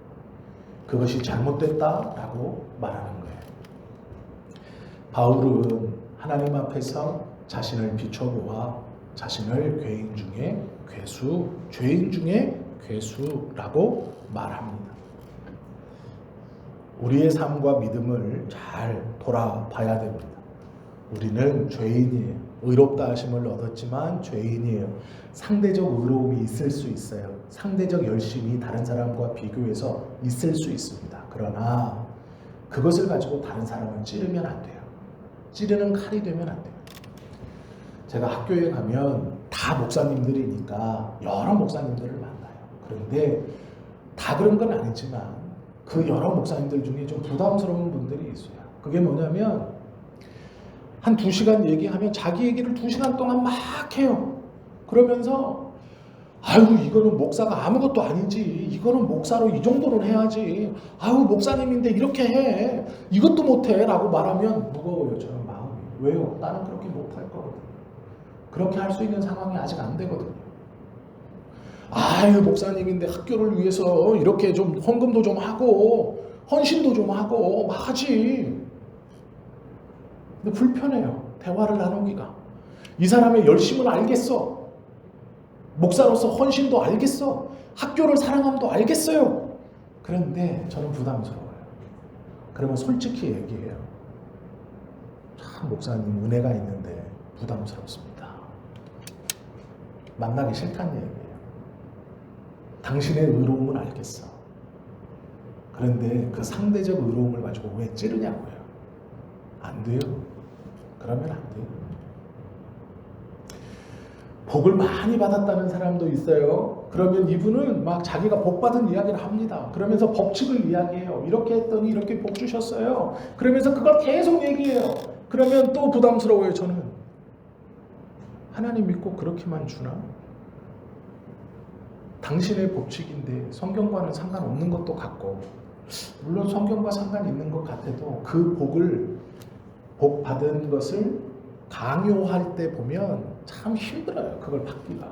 그것이 잘못됐다라고 말하는 거예요. 바울은 하나님 앞에서 자신을 비춰보아 자신을 죄인 중에 괴수라고 말합니다. 우리의 삶과 믿음을 잘 돌아봐야 됩니다. 우리는 죄인이에요. 의롭다 하심을 얻었지만 죄인이에요. 상대적 의로움이 있을 수 있어요. 상대적 열심이 다른 사람과 비교해서 있을 수 있습니다. 그러나 그것을 가지고 다른 사람을 찌르면 안 돼요. 찌르는 칼이 되면 안 돼요. 제가 학교에 가면 다 목사님들이니까 여러 목사님들을 만나요. 그런데 다 그런 건 아니지만 그 여러 목사님들 중에 좀 부담스러운 분들이 있어요. 그게 뭐냐면 한 2시간 얘기하면 자기 얘기를 2시간 동안 막 해요. 그러면서 아유 이거는 목사가 아무것도 아니지. 이거는 목사로 이 정도는 해야지. 아유 목사님인데 이렇게 해. 이것도 못해 라고 말하면 무거워요. 저는 마음이. 왜요? 나는 그렇게 못할 거거든요. 그렇게 할 수 있는 상황이 아직 안 되거든요. 아유 목사님인데 학교를 위해서 이렇게 좀 헌금도 좀 하고 헌신도 좀 하고 막 하지. 근데 불편해요. 대화를 나누기가. 이 사람의 열심을 알겠어. 목사로서 헌신도 알겠어. 학교를 사랑함도 알겠어요. 그런데 저는 부담스러워요. 그러면 솔직히 얘기해요. 참 목사님 은혜가 있는데 부담스럽습니다. 만나기 싫다는 얘기예요. 당신의 의로움은 알겠어. 그런데 그 상대적 의로움을 가지고 왜 찌르냐고요. 안 돼요. 그러면 안 돼요. 복을 많이 받았다는 사람도 있어요. 그러면 이분은 막 자기가 복 받은 이야기를 합니다. 그러면서 법칙을 이야기해요. 이렇게 했더니 이렇게 복 주셨어요. 그러면서 그걸 계속 얘기해요. 그러면 또 부담스러워요. 저는 하나님 믿고 그렇게만 주나? 당신의 법칙인데 성경과는 상관없는 것도 같고, 물론 성경과 상관 있는 것 같아도 그 복 받은 것을 강요할 때 보면 참 힘들어요. 그걸 받기가.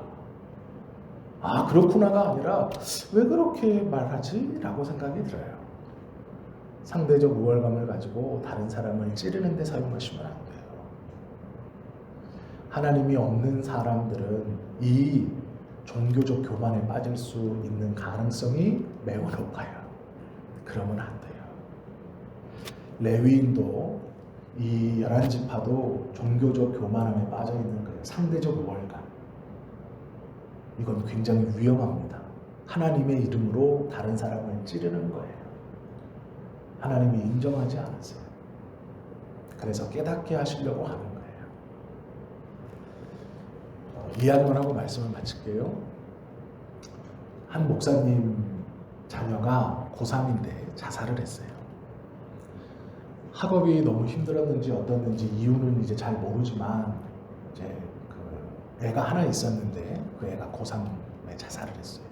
아 그렇구나가 아니라 왜 그렇게 말하지? 라고 생각이 들어요. 상대적 우월감을 가지고 다른 사람을 찌르는 데 사용하시면 안 돼요. 하나님이 없는 사람들은 이 종교적 교만에 빠질 수 있는 가능성이 매우 높아요. 그러면 안 돼요. 레위인도 이 11지파도 종교적 교만함에 빠져 있는 거예요. 상대적 우월감. 이건 굉장히 위험합니다. 하나님의 이름으로 다른 사람을 찌르는 거예요. 하나님이 인정하지 않으세요. 그래서 깨닫게 하시려고 하는 거예요. 이야기만 하고 말씀을 마칠게요. 한 목사님 자녀가 고3인데 자살을 했어요. 학업이 너무 힘들었는지 어떻는지 이유는 이제 잘 모르지만 이제 그 애가 하나 있었는데 그 애가 고3에 자살을 했어요.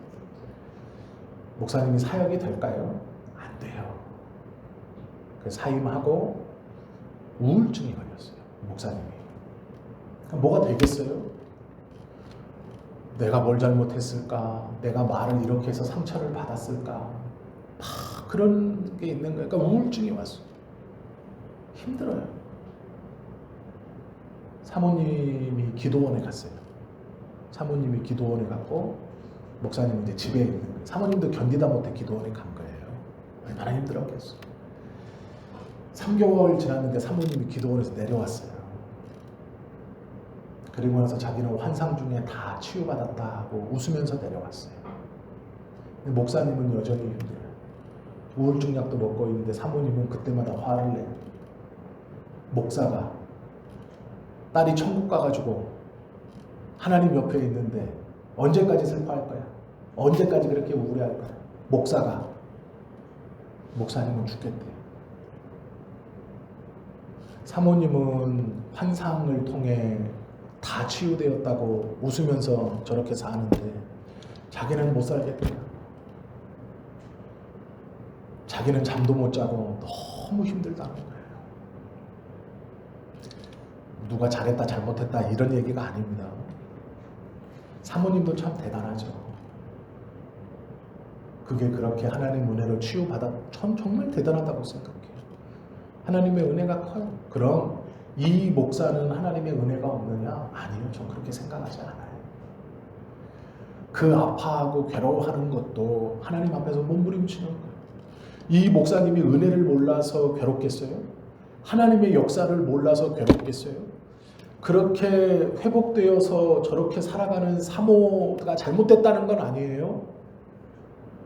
목사님이 사역이 될까요? 안 돼요. 그 사임하고 우울증이 걸렸어요. 목사님이. 그럼 뭐가 되겠어요? 내가 뭘 잘못했을까? 내가 말을 이렇게 해서 상처를 받았을까? 그런 게 있는 거예요. 그러니까 우울증이 왔어요. 힘들어요. 사모님이 기도원에 갔어요. 사모님이 기도원에 갔고 목사님은 이제 집에 있는 거예요. 사모님도 견디다 못해 기도원에 간 거예요. 얼마나 힘들었겠어. 3개월 지났는데 사모님이 기도원에서 내려왔어요. 그리고 나서 자기는 환상 중에 다 치유받았다 하고 웃으면서 내려왔어요. 근데 목사님은 여전히 힘들어요. 우울증 약도 먹고 있는데 사모님은 그때마다 화를 내요. 목사가 딸이 천국 가가지고 하나님 옆에 있는데 언제까지 슬퍼할 거야? 언제까지 그렇게 우울해할 거야? 목사님은 죽겠대요. 사모님은 환상을 통해 다 치유되었다고 웃으면서 저렇게 사는데 자기는 못 살겠대요. 자기는 잠도 못 자고 너무 힘들다는 거예요. 누가 잘했다 잘못했다 이런 얘기가 아닙니다. 사모님도 참 대단하죠. 그게 그렇게 하나님 은혜로 치유받아 정말 대단하다고 생각해요. 하나님의 은혜가 커요. 그럼 이 목사는 하나님의 은혜가 없느냐? 아니요. 전 그렇게 생각하지 않아요. 그 아파하고 괴로워하는 것도 하나님 앞에서 몸부림치는 거예요. 이 목사님이 은혜를 몰라서 괴롭겠어요? 하나님의 역사를 몰라서 괴롭겠어요? 그렇게 회복되어서 저렇게 살아가는 사모가 잘못됐다는 건 아니에요.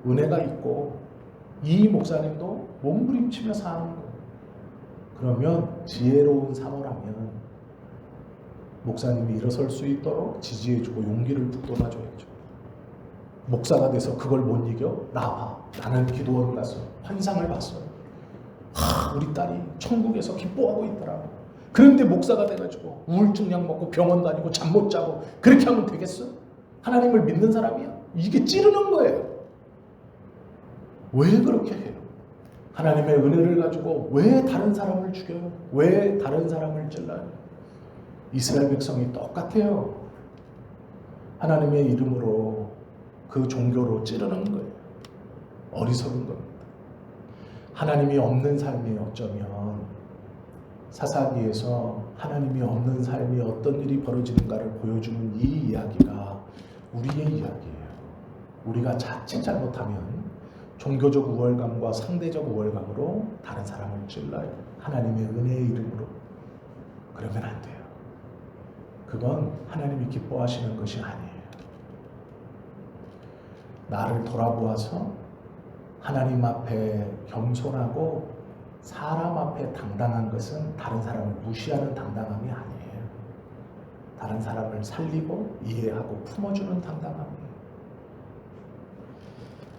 은혜가 있고 이 목사님도 몸부림치며 사는 거예요. 그러면 지혜로운 사모라면 목사님이 일어설 수 있도록 지지해주고 용기를 북돋아줘야죠. 목사가 돼서 그걸 못 이겨? 나와. 나는 기도원 가서 환상을 봤어요. 우리 딸이 천국에서 기뻐하고 있더라고. 그런데 목사가 돼가지고 우울증약 먹고 병원 다니고 잠 못 자고 그렇게 하면 되겠어? 하나님을 믿는 사람이야. 이게 찌르는 거예요. 왜 그렇게 해요? 하나님의 은혜를 가지고 왜 다른 사람을 죽여요? 왜 다른 사람을 찔러요? 이스라엘 백성이 똑같아요. 하나님의 이름으로 그 종교로 찌르는 거예요. 어리석은 겁니다. 하나님이 없는 삶이 어쩌면 사사기에서 하나님이 없는 삶이 어떤 일이 벌어지는가를 보여주는 이 이야기가 우리의 이야기예요. 우리가 자칫 잘못하면 종교적 우월감과 상대적 우월감으로 다른 사람을 찔러요. 하나님의 은혜의 이름으로. 그러면 안 돼요. 그건 하나님이 기뻐하시는 것이 아니에요. 나를 돌아보아서 하나님 앞에 겸손하고 사람 앞에 당당한 것은 다른 사람을 무시하는 당당함이 아니에요. 다른 사람을 살리고 이해하고 품어주는 당당함이에요.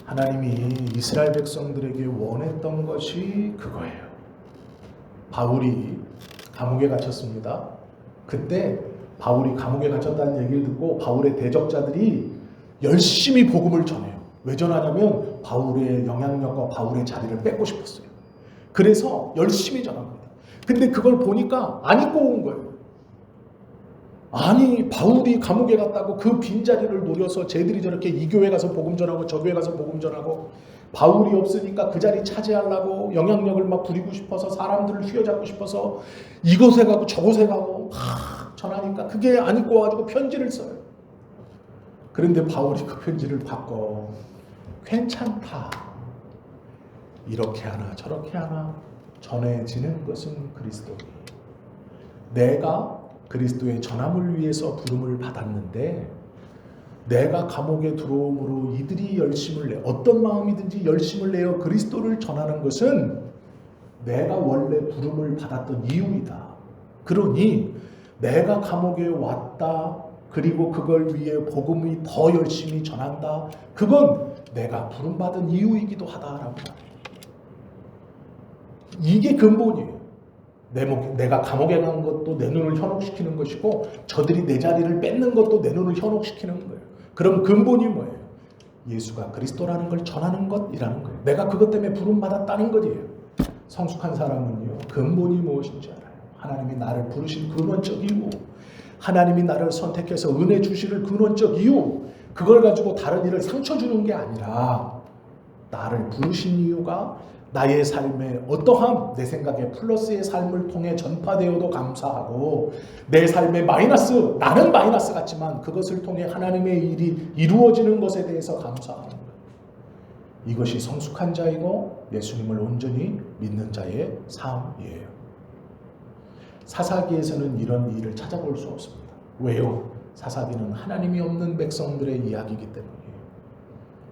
하나님이 이스라엘 백성들에게 원했던 것이 그거예요. 바울이 감옥에 갇혔습니다. 그때 바울이 감옥에 갇혔다는 얘기를 듣고 바울의 대적자들이 열심히 복음을 전해요. 왜 전하냐면 바울의 영향력과 바울의 자리를 뺏고 싶었어요. 그래서 열심히 전합니다. 근데 그걸 보니까 안 입고 온 거예요. 아니 바울이 감옥에 갔다고 그 빈자리를 노려서 쟤들이 저렇게 이 교회 가서 복음 전하고 저 교회 가서 복음 전하고 바울이 없으니까 그 자리 차지하려고 영향력을 막 부리고 싶어서 사람들을 휘어잡고 싶어서 이곳에 가고 저곳에 가고 막 전하니까 그게 안 입고 와가지고 편지를 써요. 그런데 바울이 그 편지를 받고 괜찮다. 이렇게 하나 저렇게 하나 전해지는 것은 그리스도니. 내가 그리스도의 전함을 위해서 부름을 받았는데 내가 감옥에 들어옴으로 이들이 열심을 내 어떤 마음이든지 열심을 내어 그리스도를 전하는 것은 내가 원래 부름을 받았던 이유이다. 그러니 내가 감옥에 왔다. 그리고 그걸 위해 복음이 더 열심히 전한다. 그건 내가 부름받은 이유이기도 하다라고 말해요. 이게 근본이에요. 내가 감옥에 간 것도 내 눈을 현혹시키는 것이고 저들이 내 자리를 뺏는 것도 내 눈을 현혹시키는 거예요. 그럼 근본이 뭐예요? 예수가 그리스도라는 걸 전하는 것이라는 거예요. 내가 그것 때문에 부름받았다는 것이에요. 성숙한 사람은요. 근본이 무엇인지 알아요. 하나님이 나를 부르신 근원적 이유, 하나님이 나를 선택해서 은혜 주시를 근원적 이유, 그걸 가지고 다른 일을 상처 주는 게 아니라 나를 부르신 이유가 나의 삶에 어떠함, 내 생각에 플러스의 삶을 통해 전파되어도 감사하고 내 삶에 마이너스, 나는 마이너스 같지만 그것을 통해 하나님의 일이 이루어지는 것에 대해서 감사하는 거예요. 이것이 성숙한 자이고 예수님을 온전히 믿는 자의 삶이에요. 사사기에서는 이런 일을 찾아볼 수 없습니다. 왜요? 사사기는 하나님이 없는 백성들의 이야기이기 때문이에요.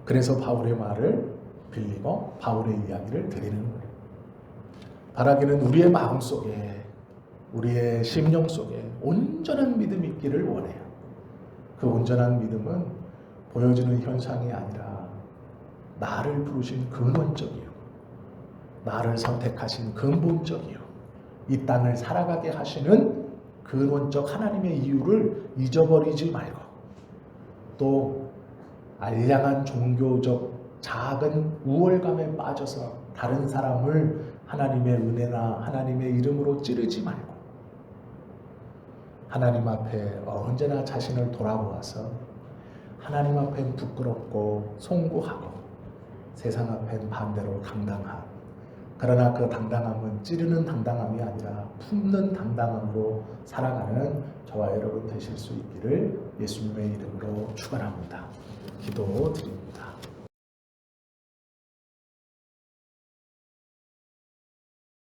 그래서 바울의 말을 빌리고 바울의 이야기를 드리는 거예요. 바라기는 우리의 마음속에 우리의 심령 속에 온전한 믿음이 있기를 원해요. 그 온전한 믿음은 보여지는 현상이 아니라 나를 부르신 근원적이요, 나를 선택하신 근본적이요, 이 땅을 살아가게 하시는 근원적 하나님의 이유를 잊어버리지 말고 또 알량한 종교적 작은 우월감에 빠져서 다른 사람을 하나님의 은혜나 하나님의 이름으로 찌르지 말고 하나님 앞에 언제나 자신을 돌아보아서 하나님 앞엔 부끄럽고 송구하고 세상 앞엔 반대로 당당함, 그러나 그 당당함은 찌르는 당당함이 아니라 품는 당당함으로 살아가는 저와 여러분 되실 수 있기를 예수님의 이름으로 축원합니다. 기도드립니다.